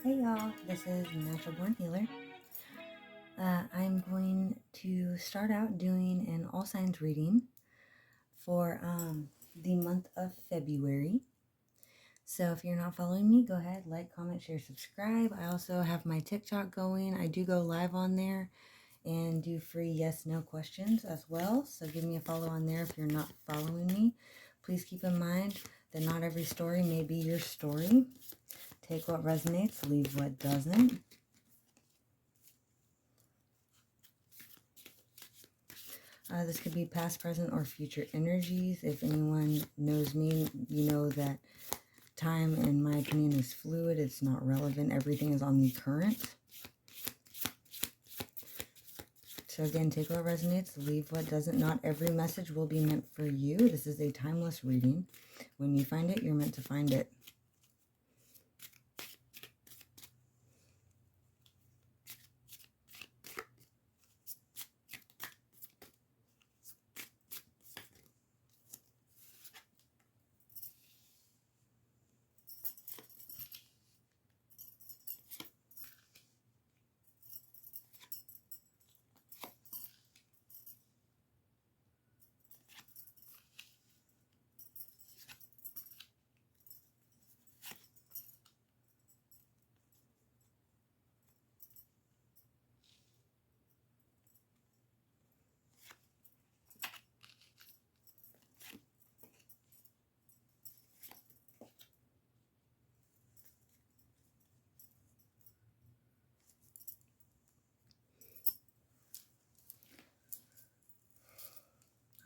Hey y'all, this is Natural Born Healer. I'm going to start out doing an all signs reading for the month of February. So if you're not following me, go ahead, like, comment, share, subscribe. I also have my TikTok going. I do go live on there and do free yes no questions as well. So give me a follow on there if you're not following me. Please keep in mind that not every story may be your story. Take what resonates, leave what doesn't. This could be past, present, or future energies. If anyone knows me, you know that time, in my opinion, is fluid. It's not relevant. Everything is on the current. So again, take what resonates, leave what doesn't. Not every message will be meant for you. This is a timeless reading. When you find it, you're meant to find it.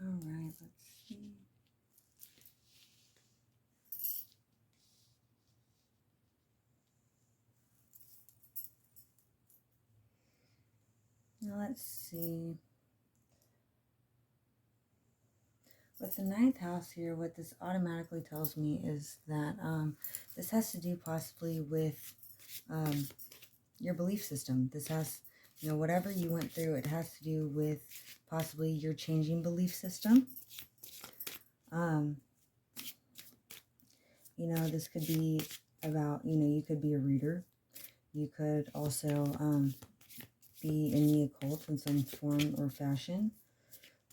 All right, let's see. Now let's see. With the ninth house here, what this automatically tells me is that this has to do possibly with your belief system. This has, whatever you went through, it has to do with possibly your changing belief system. This could be about, you could be a reader. You could also be in the occult in some form or fashion.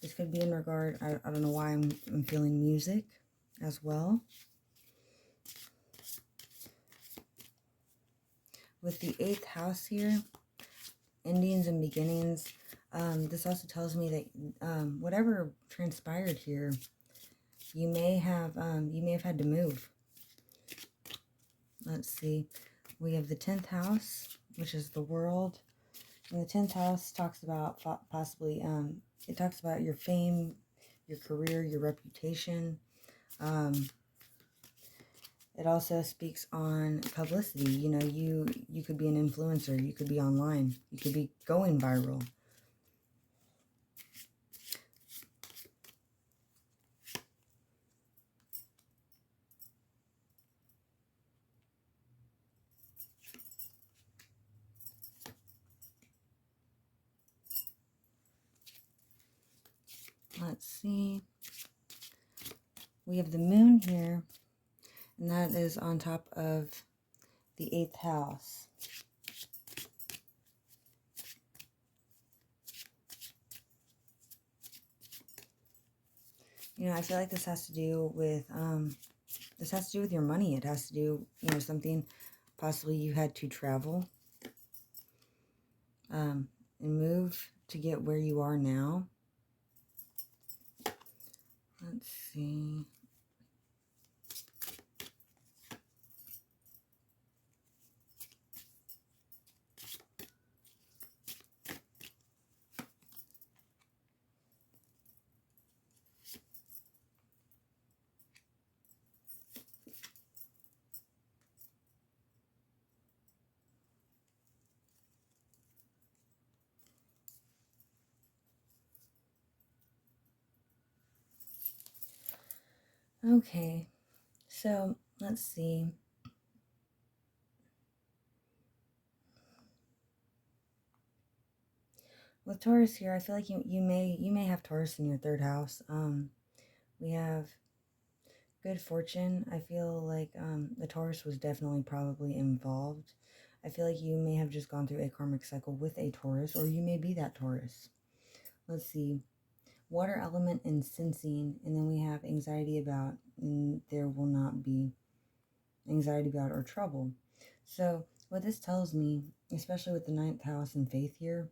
This could be in regard, I don't know why I'm feeling music as well. With the eighth house here, endings and beginnings, this also tells me that whatever transpired here, you may have had to move. Let's see. We have the 10th house, which is the world. And the 10th house talks about possibly, it talks about your fame, your career, your reputation. It also speaks on publicity. You could be an influencer. You could be online. You could be going viral. Let's see. We have the moon here, and that is on top of the 8th house. I feel like this has to do with your money. It has to do, something possibly you had to travel and move to get where you are now. Let's see. Okay, so let's see. With Taurus here, I feel like you may have Taurus in your 3rd house. We have good fortune. I feel like the Taurus was definitely probably involved. I feel like you may have just gone through a karmic cycle with a Taurus, or you may be that Taurus. Let's see. Water element and sensing, and then we have anxiety about, and there will not be anxiety about or trouble. So what this tells me, especially with the 9th house and faith here,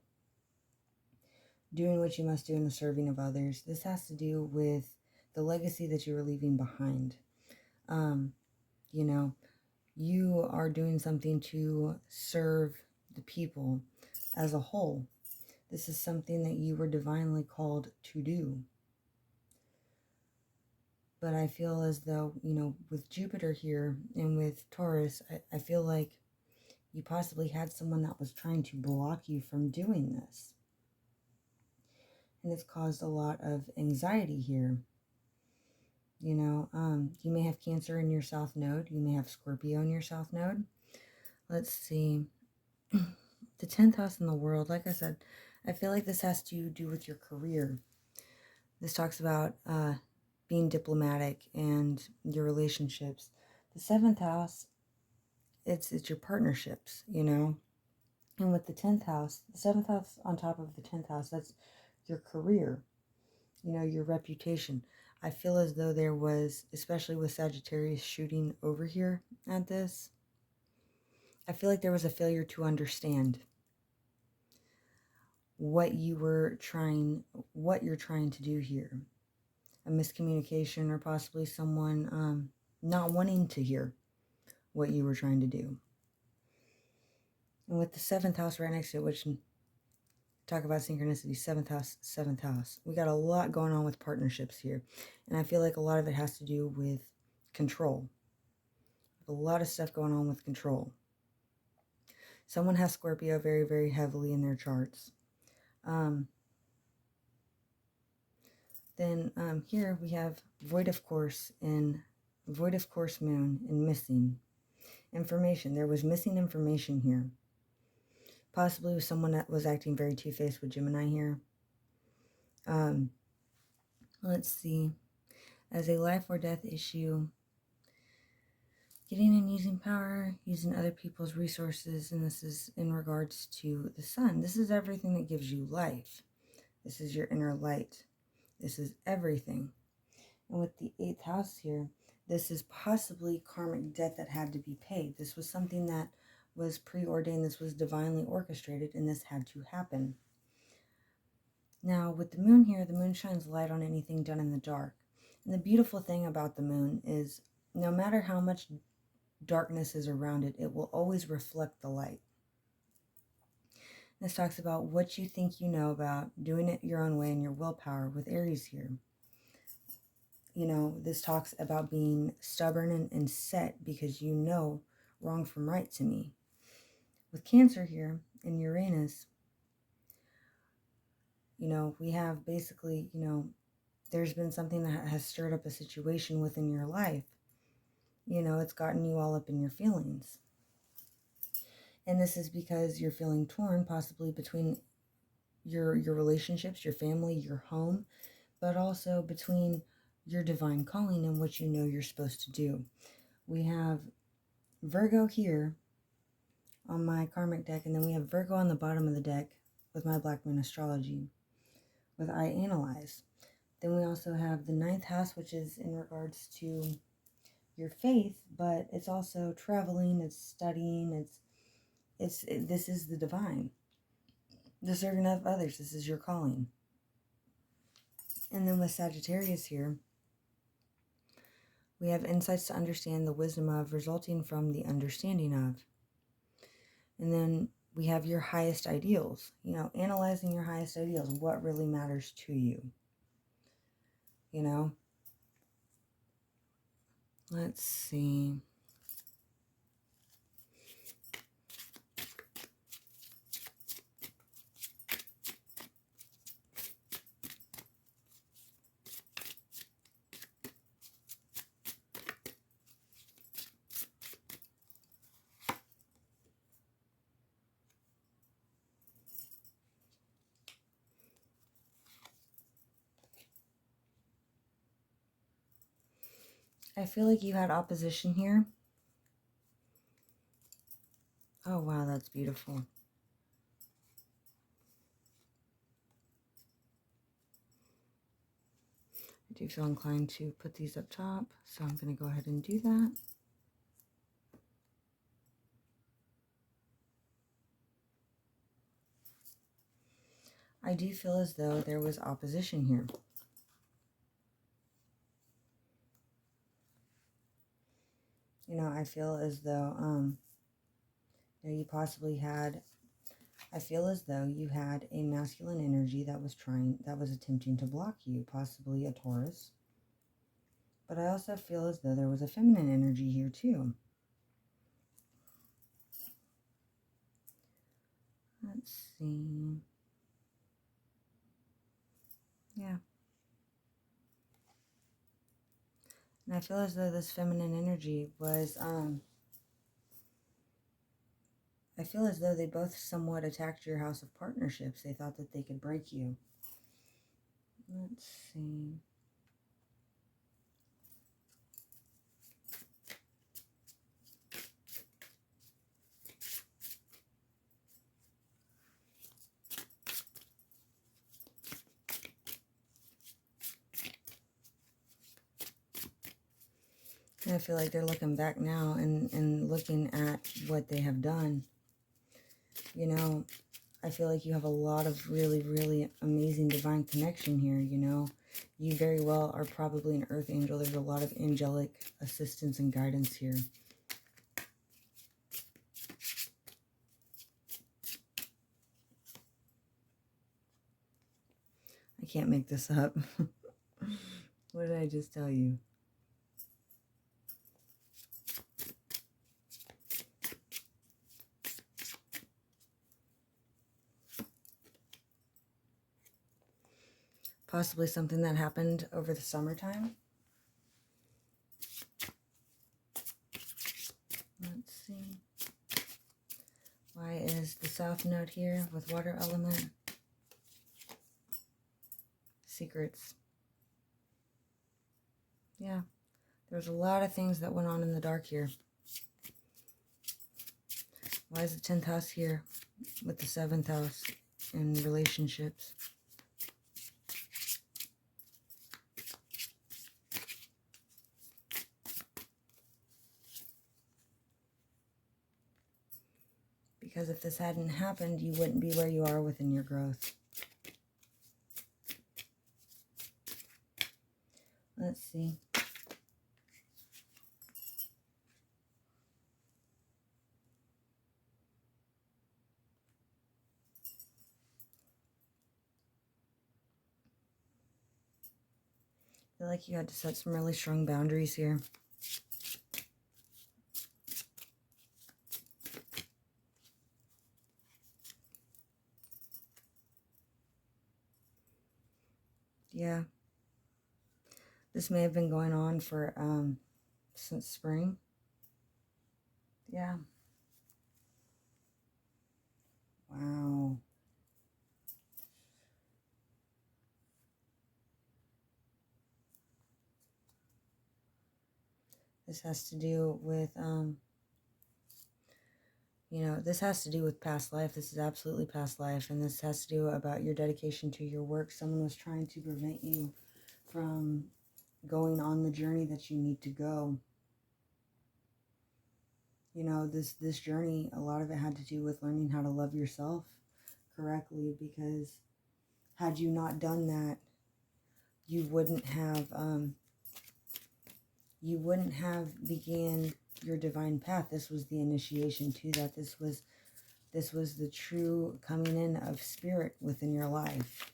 doing what you must do in the serving of others, this has to do with the legacy that you are leaving behind. You know, you are doing something to serve the people as a whole. This is something that you were divinely called to do. But I feel as though, with Jupiter here and with Taurus, I feel like you possibly had someone that was trying to block you from doing this. And it's caused a lot of anxiety here. You may have Cancer in your South Node. You may have Scorpio in your South Node. Let's see. The 10th house in the world, like I said, I feel like this has to do with your career. This talks about being diplomatic and your relationships. The 7th house, it's your partnerships, And with the 10th house, the 7th house on top of the 10th house, that's your career, your reputation. I feel as though there was, especially with Sagittarius shooting over here at this, I feel like there was a failure to understand what you're trying to do here. A miscommunication, or possibly someone not wanting to hear what you were trying to do. And with the 7th house right next to it, which talk about synchronicity, 7th house. We got a lot going on with partnerships here. And I feel like a lot of it has to do with control. A lot of stuff going on with control. Someone has Scorpio very, very heavily in their charts. Then here we have void of course moon and missing information. There was missing information here. Possibly with someone that was acting very two-faced with Gemini here. Let's see. As a life or death issue, getting and using power, using other people's resources, and this is in regards to the sun. This is everything that gives you life. This is your inner light. This is everything. And with the 8th house here, this is possibly karmic debt that had to be paid. This was something that was preordained. This was divinely orchestrated, and this had to happen. Now, with the moon here, the moon shines light on anything done in the dark. And the beautiful thing about the moon is no matter how much darkness is around it, it will always reflect the light. This talks about what you think you know about doing it your own way and your willpower with Aries here. This talks about being stubborn and set because you know wrong from right to me. With Cancer here and Uranus, we have basically, there's been something that has stirred up a situation within your life. It's gotten you all up in your feelings. And this is because you're feeling torn, possibly between your relationships, your family, your home, but also between your divine calling and what you know you're supposed to do. We have Virgo here on my karmic deck, and then we have Virgo on the bottom of the deck with my Black Moon astrology with I Analyze. Then we also have the 9th house, which is in regards to your faith, but it's also traveling, it's studying, this is the divine. The serving of others, this is your calling. And then with Sagittarius here, we have insights to understand the wisdom of, resulting from the understanding of. And then we have your highest ideals, analyzing your highest ideals, what really matters to you. Let's see. I feel like you had opposition here. Oh, wow, that's beautiful. I do feel inclined to put these up top, so I'm going to go ahead and do that. I do feel as though there was opposition here. You know, I feel as though, you know, you possibly had, I feel as though you had a masculine energy that was attempting to block you, possibly a Taurus. But I also feel as though there was a feminine energy here too. Let's see. Yeah. And I feel as though this feminine energy was, I feel as though they both somewhat attacked your house of partnerships. They thought that they could break you. Let's see. And I feel like they're looking back now and looking at what they have done. You know, I feel like you have a lot of really, really amazing divine connection here, you know. You very well are probably an earth angel. There's a lot of angelic assistance and guidance here. I can't make this up. What did I just tell you? Possibly something that happened over the summertime. Let's see. Why is the south node here with water element? Secrets. Yeah. There's a lot of things that went on in the dark here. Why is the 10th house here with the 7th house in relationships? Because if this hadn't happened, you wouldn't be where you are within your growth. Let's see. I feel like you had to set some really strong boundaries here. Yeah. This may have been going on for since spring. Yeah. Wow. This has to do with you know, this has to do with past life. This is absolutely past life, and this has to do about your dedication to your work. Someone was trying to prevent you from going on the journey that you need to go. You know, this journey, a lot of it had to do with learning how to love yourself correctly, because had you not done that, you wouldn't have began your divine path. This was the initiation to that. This was the true coming in of spirit within your life.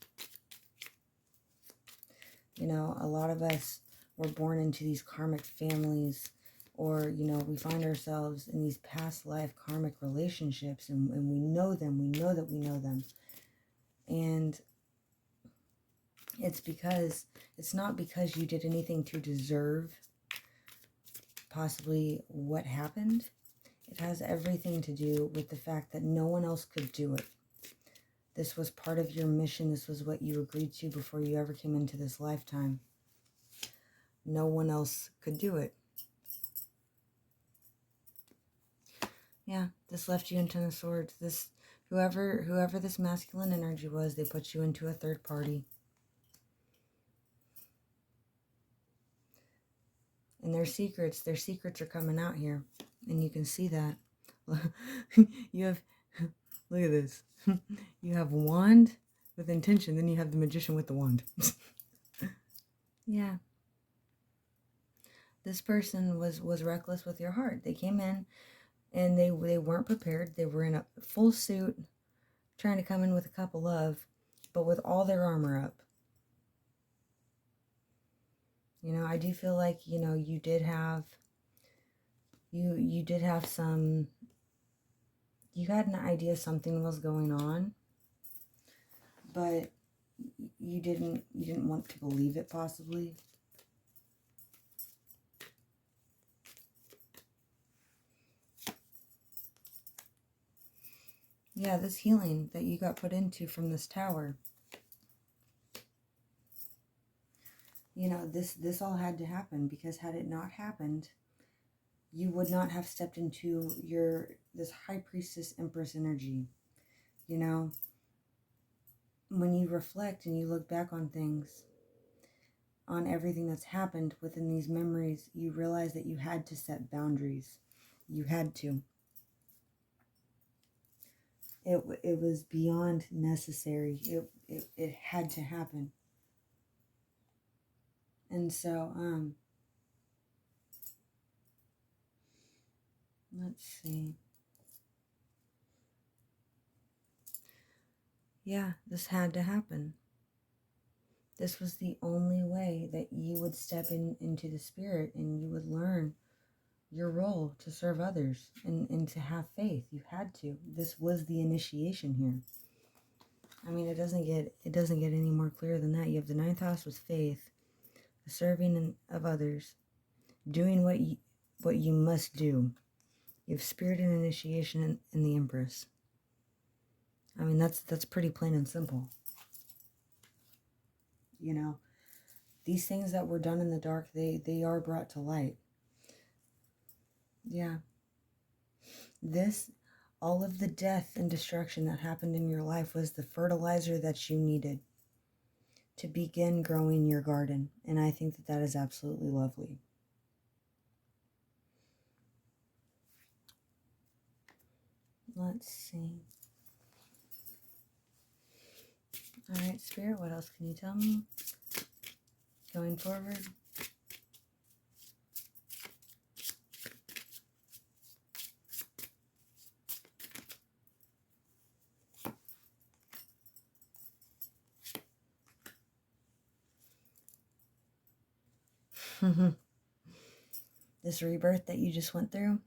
You know, a lot of us were born into these karmic families, or, you know, we find ourselves in these past life karmic relationships, and we know them. We know that we know them. And it's not because you did anything to deserve possibly what happened. It has everything to do with the fact that no one else could do it. This was part of your mission. This was what you agreed to before you ever came into this lifetime. No one else could do it. Yeah, this left you in Ten of Swords. This, whoever this masculine energy was, they put you into a third party. And their secrets are coming out here. And you can see that. You have, look at this. You have wand with intention, then you have the magician with the wand. Yeah. This person was reckless with your heart. They came in and they weren't prepared. They were in a full suit, trying to come in with a cup of love, but with all their armor up. You know, I do feel like, you know, you did have some, you had an idea something was going on, but you didn't want to believe it, possibly. Yeah, this healing that you got put into from this tower. You know, this all had to happen, because had it not happened, you would not have stepped into this high priestess empress energy. You know, when you reflect and you look back on things, on everything that's happened within these memories, you realize that you had to set boundaries. You had to. It was beyond necessary. It had to happen. And so, let's see. Yeah, this had to happen. This was the only way that you would step into the spirit, and you would learn your role to serve others and to have faith. You had to. This was the initiation here. I mean, it doesn't get any more clear than that. You have the ninth house with faith, the serving of others, doing what you must do. You have spirit and initiation in the Empress. I mean, that's pretty plain and simple. You know, these things that were done in the dark, they are brought to light. Yeah. All of the death and destruction that happened in your life was the fertilizer that you needed to begin growing your garden. And I think that is absolutely lovely. Let's see. All right, Spirit, what else can you tell me? Going forward. This rebirth that you just went through,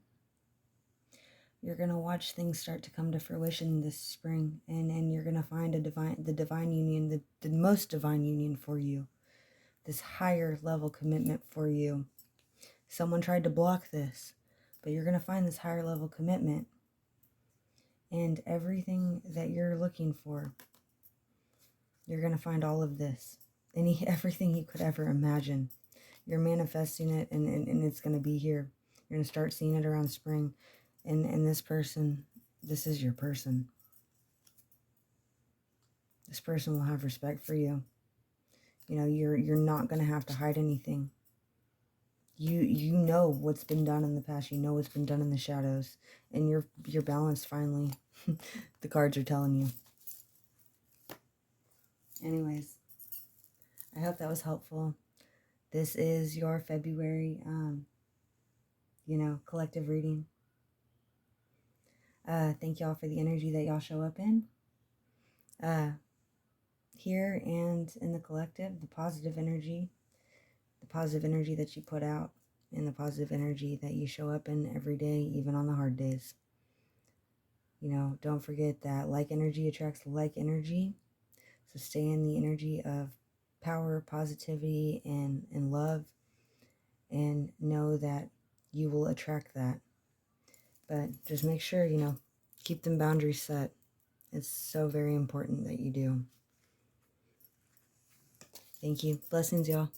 you're going to watch things start to come to fruition this spring, and you're going to find the divine union, the most divine union for you, this higher level commitment for you. Someone tried to block this, but you're going to find this higher level commitment, and everything that you're looking for, you're going to find all of this, everything you could ever imagine. You're manifesting it, and it's going to be here. You're going to start seeing it around spring. And this person, this is your person. This person will have respect for you. You know, you're not going to have to hide anything. You know what's been done in the past. You know what's been done in the shadows. And you're balanced finally. The cards are telling you. Anyways, I hope that was helpful. This is your February, collective reading. Thank y'all for the energy that y'all show up in. Here and in the collective, the positive energy that you put out, and the positive energy that you show up in every day, even on the hard days. You know, don't forget that like energy attracts like energy. So stay in the energy of power, positivity, and love, and know that you will attract that. But just make sure, keep them boundaries set. It's so very important that you do. Thank you. Blessings, y'all.